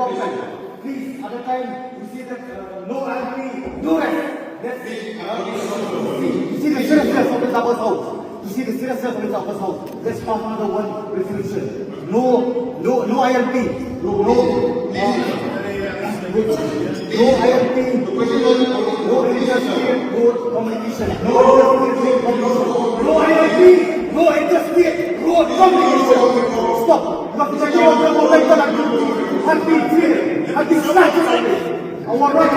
corruption. Please, other time, you see that no ILP, no rest. That's it. You see the seriousness of the Sabbath house. You see the seriousness of the Sabbath house. Let's pass another one resolution. No ILP. No ILP. No interstate road communication. No ILP. No interstate road communication. Stop. You have to check out the momentum and be clear and be satisfied. Our right